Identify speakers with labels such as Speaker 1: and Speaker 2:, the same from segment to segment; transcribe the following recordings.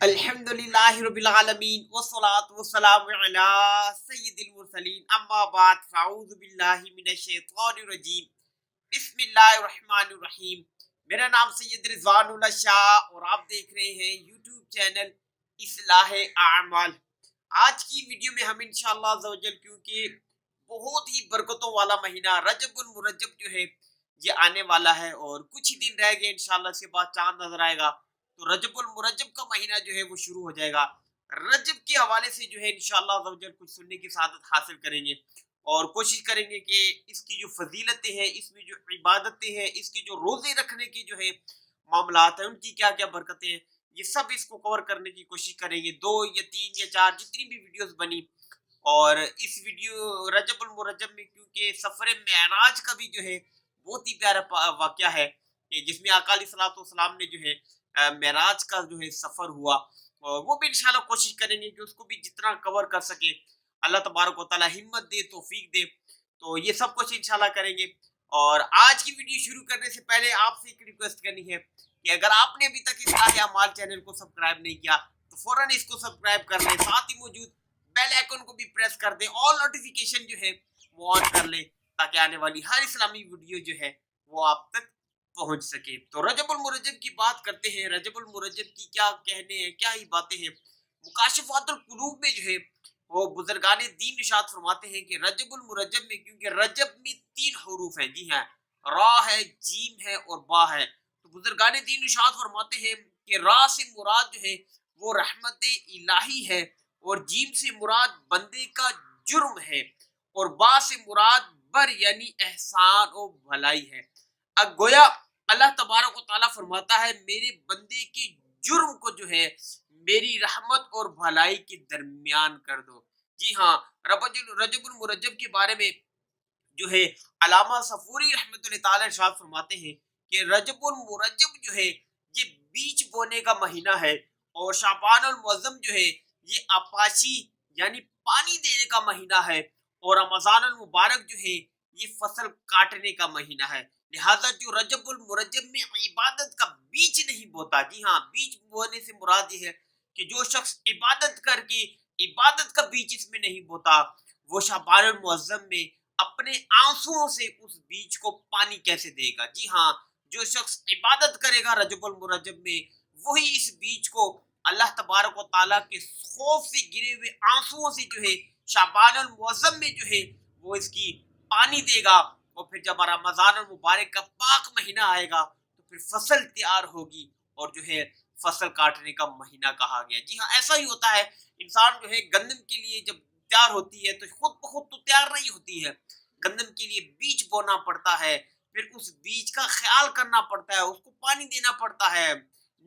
Speaker 1: अल्हम्दुलिल्लाहि रब्बिल आलमीन वस्सलातु वस्सलामु अला सय्यिदिल मुरसलीन अम्मा बाद फ़अऊज़ु बिल्लाहि मिनश शैतानिर रजीम बिस्मिल्लाहिर रहमानिर रहीम। मेरा नाम सैयद रिजवानुल्लाह शाह और आप देख रहे हैं यूट्यूब चैनल इस्लाह आमाल। आज की वीडियो में हम इंशाअल्लाह अज़्ज़ा वजल, क्योंकि बहुत ही बरकतों वाला महीना रजबुल मुरज्जब जो है ये आने वाला है और कुछ ही दिन रह गए, इंशाअल्लाह इसके बाद चांद नजर आएगा तो रजबुल मुरज्जब का महीना जो है वो शुरू हो जाएगा। रजब के हवाले से जो है इंशाअल्लाह अज़्ज़ा वजल कुछ सुनने की सादत हासिल करेंगे और कोशिश करेंगे कि इसकी जो फजीलतें हैं, इसमें जो इबादतें हैं, इसकी जो रोजे रखने की जो है मामलात है, उनकी क्या क्या बरकतें हैं, ये सब इसको कवर करने की कोशिश करेंगे। 2 या 3 या 4 जितनी भी वीडियोस बनी, और इस वीडियो रजबुल मुरज्जब में क्योंकि सफर मेराज का भी जो है बहुत ही प्यारा वाकया है कि जिसमें आका अलैहिस्सलातु वस्सलाम ने जो है मेराज का जो है सफर हुआ, और वो भी इंशाल्लाह कोशिश करेंगे कि उसको भी जितना कवर कर सके अल्लाह तबारक व तआला हिम्मत दे, तौफीक दे। तो ये सब कुछ इंशाल्लाह करेंगे। और आज की वीडियो शुरू करने से पहले आपसे एक रिक्वेस्ट करनी है कि अगर आपने अभी तक इस्लाह अमाल चैनल को सब्सक्राइब नहीं किया तो फौरन इसको सब्सक्राइब कर लें, साथ ही मौजूद बेल आइकन को भी प्रेस कर दें, ऑल नोटिफिकेशन जो है वो ऑन कर लें ताकि आने वाली हर इस्लामी वीडियो जो है वो आप तक पहुंच सके। तो रजबुल मुरज्जब की बात करते हैं। रजबुल मुरज्जब की क्या कहने हैं, क्या ही बातें हैं। मुकाशिफातुल कुलूब में जो है वो बुजुर्गाने दीन इरशाद फरमाते हैं कि रजबुल मुरज्जब में, क्योंकि रजब में 3 हरूफ हैं, जी हाँ, रा है, जीम है और बा है। तो बुजुर्गाने दीन इरशाद फरमाते हैं कि रा से मुराद जो है वो रहमत इलाही है, और जीम से मुराद बंदे का जुर्म है, और बा से मुराद बर यानी एहसान और भलाई है। अब गोया अल्लाह तबारक व तआला फरमाता है मेरे बंदे के जुर्म को जो है मेरी रहमत और भलाई के दरमियान कर दो। जी हाँ, रजबुल मुरज्जब के बारे में जो है अलामा सफूरी रहमतुल्लाह ताला इरशाद फरमाते हैं कि रजबुल मुरज्जब जो है ये बीज बोने का महीना है, और शाबानुल मुअज्जम जो है ये अपाशी यानी पानी देने का महीना है, और रमजानुल मुबारक जो है ये फसल काटने का महीना है। लिहाजा जो रजबुल मुरज्जब में इबादत का बीज नहीं बोता, जी हाँ, बीज बोने से मुराद ये है कि जो शख्स इबादत करके इबादत का बीज इसमें नहीं बोता, वो शाबानुल मुअज्जम में अपने आंसुओं से उस बीज को पानी कैसे देगा। जी हाँ, जो शख्स इबादत करेगा रजबुल मुरज्जब में, वही इस बीज को अल्लाह तबारक व तआला के खौफ से गिरे हुए आंसुओं से जो है शाबानुल मुअज्जम में जो है वो इसकी पानी देगा। और फिर जब रमजानुल मुबारक का पाक महीना आएगा तो फिर फसल तैयार होगी, और जो है फसल काटने का महीना कहा गया। जी हाँ, ऐसा ही होता है। इंसान जो है गंदम के लिए जब तैयार होती है तो खुद ब खुद तो तैयार नहीं होती है। गंदम के लिए बीज बोना पड़ता है, फिर उस बीज का ख्याल करना पड़ता है, उसको पानी देना पड़ता है,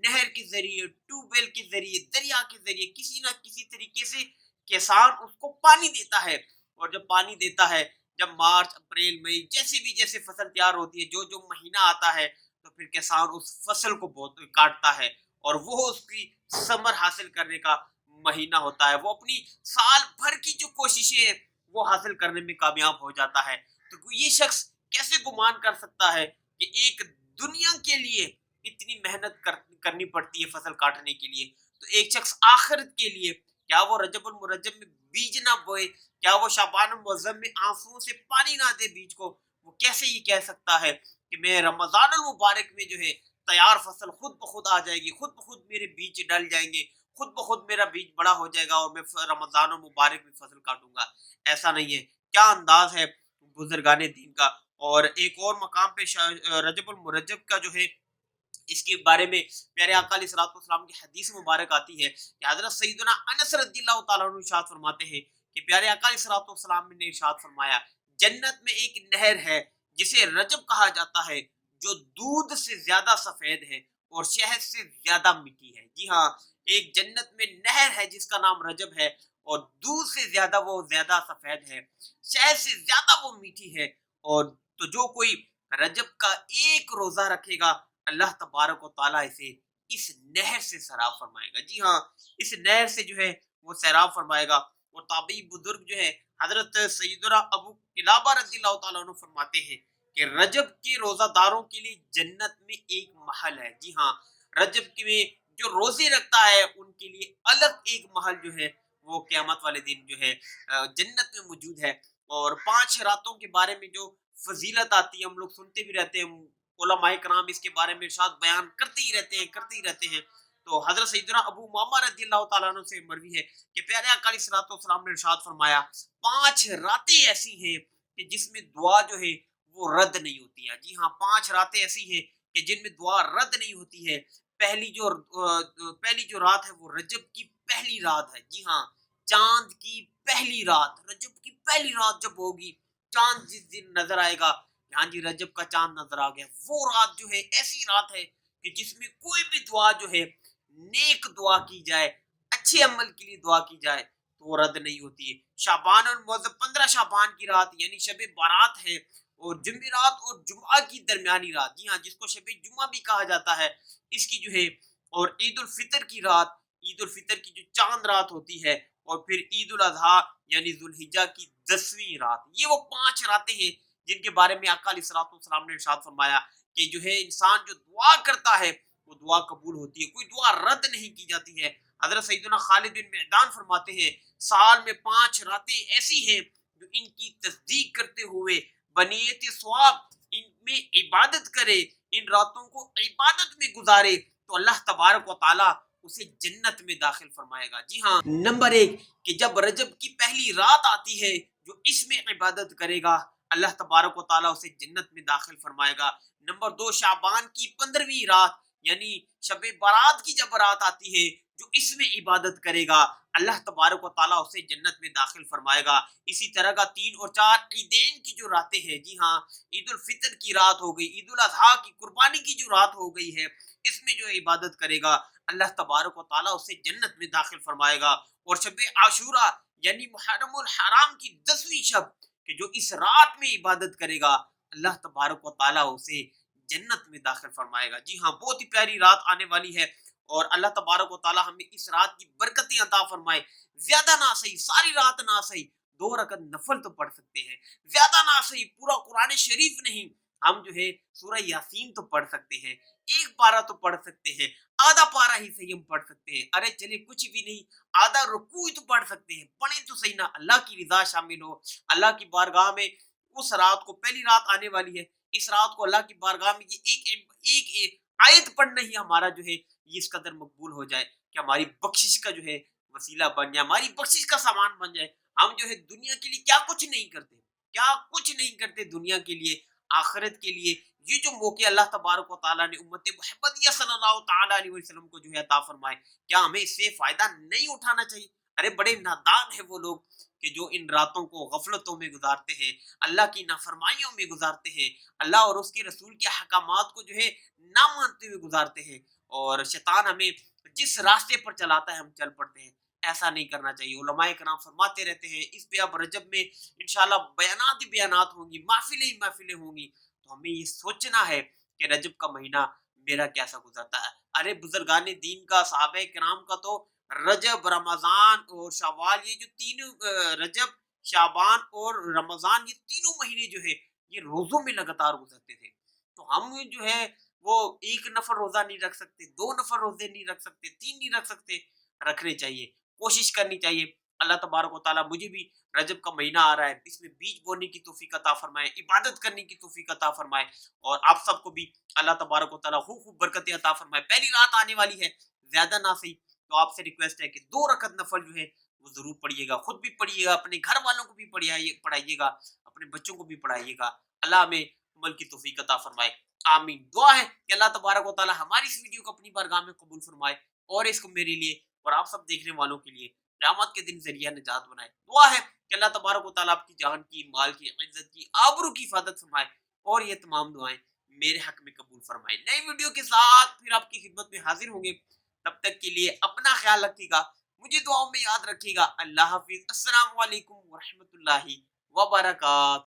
Speaker 1: नहर के जरिए, ट्यूबवेल के जरिए, दरिया के जरिए, किसी ना किसी तरीके से किसान उसको पानी देता है। और जब पानी देता है, जब मार्च अप्रैल मई जैसे भी जैसे फसल तैयार होती है, जो जो महीना आता है तो फिर किसान उस फसल को बहुत काटता है, और वो उसकी समर हासिल करने का महीना होता है। वो अपनी साल भर की जो कोशिशें हैं वो हासिल करने में कामयाब हो जाता है। तो ये शख्स कैसे गुमान कर सकता है कि एक दुनिया के लिए इतनी मेहनत करनी पड़ती है फसल काटने के लिए, तो एक शख्स आखिरत के लिए क्या वो रजबुल मुरज्जब में बीज ना बोए, क्या वो शाबानुल मुअज्जम में आंसुओं से पानी ना दे बीज को, वो कैसे ये कह सकता है कि मैं रमजानुल मुबारक में जो है तैयार फसल खुद ब खुद आ जाएगी, खुद ब खुद मेरे बीज डल जाएंगे, खुद ब खुद मेरा बीज बड़ा हो जाएगा और मैं रमजानुल मुबारक में फसल काटूंगा। ऐसा नहीं है। क्या अंदाज है बुजुर्गाने दीन का। और एक और मकाम पे रजबुल मुरज्जब का जो है इसके बारे में प्यारे आका अलैहिस्सलातु वस्सलाम की हदीस मुबारक आती है कि हजरत सैयदना अनस रज़ियल्लाहु ताला अन्हु इरशाद फरमाते हैं कि प्यारे आका अलैहिस्सलातु वस्सलाम ने इरशाद फरमाया, जन्नत में एक नहर है जिसे रजब कहा जाता है, जो दूध से ज्यादा सफेद है और शहद से ज्यादा मीठी है। जी हाँ, एक जन्नत में नहर है जिसका नाम रजब है, और दूध से ज्यादा वो ज्यादा सफेद है, शहद से ज्यादा वो मीठी है। और तो जो कोई रजब का एक रोजा रखेगा, अल्लाह तबारक व तआला इसे इस नहर से सैराब फरमाएगा। जी हाँ, इस नहर से जो है वो सैराब फरमाएगा। और ताबी बुजुर्ग जो है हजरत सैयदना अबू किलाबा रज़ियल्लाहु ताला अन्हु फरमाते हैं कि रजब के रोजादारों के लिए जन्नत में एक महल है। जी हाँ, रजब के में جو روزے رکھتا ہے ان کے لیے الگ ایک محل جو ہے وہ قیامت والے دن جو ہے جنت میں موجود ہے۔ اور 5 راتوں کے بارے میں جو فضیلت آتی ہے ہم لوگ سنتے بھی رہتے ہیں، علماء کرام اس کے بارے میں ارشاد بیان کرتے ہی رہتے ہیں۔ تو حضرت سیدنا ابو امامہ رضی اللہ تعالیٰ عنہ سے مروی ہے کہ پیارے آقا علیہ الصلوۃ والسلام نے ارشاد فرمایا 5 راتیں ایسی ہیں کہ جس میں دعا جو ہے وہ رد نہیں ہوتی ہے۔ جی ہاں، 5 راتیں ایسی ہیں کہ جن میں دعا رد نہیں ہوتی ہے۔ پہلی جو رات ہے وہ رجب کی پہلی رات ہے۔ جی ہاں، چاند کی پہلی رات، رجب کی پہلی رات جب ہوگی، چاند جس دن نظر آئے گا، ہاں جی رجب کا چاند نظر آ گیا، وہ رات جو ہے ایسی رات ہے کہ جس میں کوئی بھی دعا جو ہے نیک دعا کی جائے، اچھے عمل کے لیے دعا کی جائے تو وہ رد نہیں ہوتی ہے۔ شعبان المعظم 15 شعبان کی رات یعنی شب بارات ہے، اور جمعرات اور جمعہ کی درمیانی رات، جی ہاں جس کو شب جمعہ بھی کہا جاتا ہے، اس کی جو ہے، اور عید الفطر کی رات، عید الفطر کی جو چاند رات ہوتی ہے، اور پھر عید الاضحیٰ یعنی ذوالحجہ کی 10ویں رات، یہ وہ 5 راتیں ہیں جن کے بارے میں آقا علیہ الصلوۃ والسلام نے ارشاد فرمایا کہ جو ہے انسان جو دعا کرتا ہے وہ دعا قبول ہوتی ہے، کوئی دعا رد نہیں کی جاتی ہے۔ حضرت سیدنا خالد بن معدان فرماتے ہیں سال میں 5 راتیں ایسی ہیں جو ان کی تصدیق کرتے ہوئے بنیت ثواب ان میں عبادت کرے، ان راتوں کو عبادت میں گزارے تو اللہ تبارک و تعالی اسے جنت میں داخل فرمائے گا۔ جی ہاں، نمبر 1 کہ جب رجب کی پہلی رات آتی ہے جو اس میں عبادت کرے گا اللہ تبارک و تعالی اسے جنت میں داخل فرمائے گا۔ نمبر 2 شعبان کی 15ویں رات یعنی شب برات کی جب رات آتی ہے جو اس میں عبادت کرے گا اللہ تبارک و تعالیٰ اسے جنت میں داخل فرمائے گا۔ اسی طرح کا 3 اور 4 عیدین کی جو راتیں ہیں، جی ہاں عید الفطر کی رات ہو گئی، عید الاضحیٰ کی قربانی کی جو رات ہو گئی ہے، اس میں جو عبادت کرے گا اللہ تبارک و تعالیٰ اسے جنت میں داخل فرمائے گا۔ اور شب عاشورہ یعنی محرم الحرام کی 10ویں شب کہ جو اس رات میں عبادت کرے گا اللہ تبارک و تعالیٰ اسے جنت میں داخل فرمائے گا۔ جی ہاں، بہت ہی پیاری رات آنے والی ہے، اور اللہ تبارک و تعالیٰ ہمیں اس رات کی برکتیں عطا فرمائے۔ زیادہ نہ صحیح، ساری رات نہ صحیح 2 رکعت نفل تو پڑھ سکتے ہیں، زیادہ نہ صحیح پورا قرآن شریف نہیں، ہم جو ہے سورہ یاسین تو پڑھ سکتے ہیں، 1 پارہ تو پڑھ سکتے ہیں، آدھا پارہ ہی صحیح ہم پڑھ سکتے ہیں، ارے چلے کچھ بھی نہیں آدھا رکوع تو پڑھ سکتے ہیں، پڑھیں تو صحیح، نہ اللہ کی رضا شامل ہو، اللہ کی بارگاہ میں اس رات کو، پہلی رات آنے والی ہے، اس رات کو اللہ کی بارگاہ میں یہ ایک آیت پڑھنا ہی ہمارا جو ہے یہ اس قدر مقبول ہو جائے کہ ہماری بخشش کا جو ہے وسیلہ بن جائے، ہماری بخشش کا سامان بن جائے۔ ہم جو ہے دنیا کے لیے کیا کچھ نہیں کرتے دنیا کے لیے، آخرت کے لیے یہ جو موقع اللہ تبارک و تعالیٰ نے امت محمدیہ صلی اللہ تعالیٰ علیہ وسلم کو جو ہے عطا فرمائے، کیا ہمیں اس سے فائدہ نہیں اٹھانا چاہیے؟ ارے بڑے نادان ہیں وہ لوگ کہ جو ان راتوں کو غفلتوں میں گزارتے ہیں، اللہ کی نافرمائیوں میں گزارتے ہیں، اللہ اور اس کے رسول کے احکامات کو جو ہے نہ مانتے ہوئے گزارتے ہیں، اور شیطان ہمیں جس راستے پر چلاتا ہے ہم چل پڑتے ہیں۔ ایسا نہیں کرنا چاہیے۔ علماء کرام فرماتے رہتے ہیں اس پہ اب رجب میں انشاءاللہ بیانات ہی بیانات ہوں گی، محفلیں ہی محفلیں ہوں گی، تو ہمیں یہ سوچنا ہے کہ رجب کا مہینہ میرا کیسا گزرتا ہے۔ ارے بزرگان دین کا، صحابہ کرام کا تو رجب، رمضان اور شوال، یہ جو تینوں رجب، شعبان اور رمضان، یہ تینوں مہینے جو ہے یہ روزوں میں لگاتار گزرتے تھے، تو ہم جو ہے وہ 1 نفر روزہ نہیں رکھ سکتے، 2 نفر روزے نہیں رکھ سکتے، 3 نہیں رکھ سکتے، رکھنے چاہیے، کوشش کرنی چاہیے۔ اللہ تبارک و تعالیٰ مجھے بھی رجب کا مہینہ آ رہا ہے، اس میں بیج بونے کی توفیق عطا فرمائے، عبادت کرنے کی توفیق عطا فرمائے، اور آپ سب کو بھی اللہ تبارک و تعالیٰ خوب برکتیں عطا فرمائے۔ پہلی رات آنے والی ہے، زیادہ نہ صحیح تو آپ سے ریکویسٹ ہے کہ 2 رکعت نفل جو ہے وہ ضرور پڑھیے گا، خود بھی پڑھیے گا، اپنے گھر والوں کو بھی پڑھائیے گا، اپنے بچوں کو بھی پڑھائیے گا۔ اللہ ہمیں عمل کی توفیق عطا فرمائے، آمین۔ دعا ہے کہ اللہ تبارک و تعالیٰ ہماری اس ویڈیو کو اپنی بارگاہ میں قبول فرمائے، اور اس کو میرے لیے اور آپ سب دیکھنے والوں کے لیے قیامت کے دن ذریعہ نجات بنائے۔ دعا ہے کہ اللہ تبارک و تعالیٰ آپ کی جان کی، مال کی، عزت کی، آبرو کی حفاظت فرمائے، اور یہ تمام دعائیں میرے حق میں قبول فرمائے۔ نئی ویڈیو کے ساتھ پھر آپ کی خدمت میں حاضر ہوں گے، تب تک کے لیے اپنا خیال رکھیے گا، مجھے دعاؤں میں یاد رکھیے گا۔ اللہ حافظ، السلام علیکم ورحمۃ اللہ وبرکاتہ۔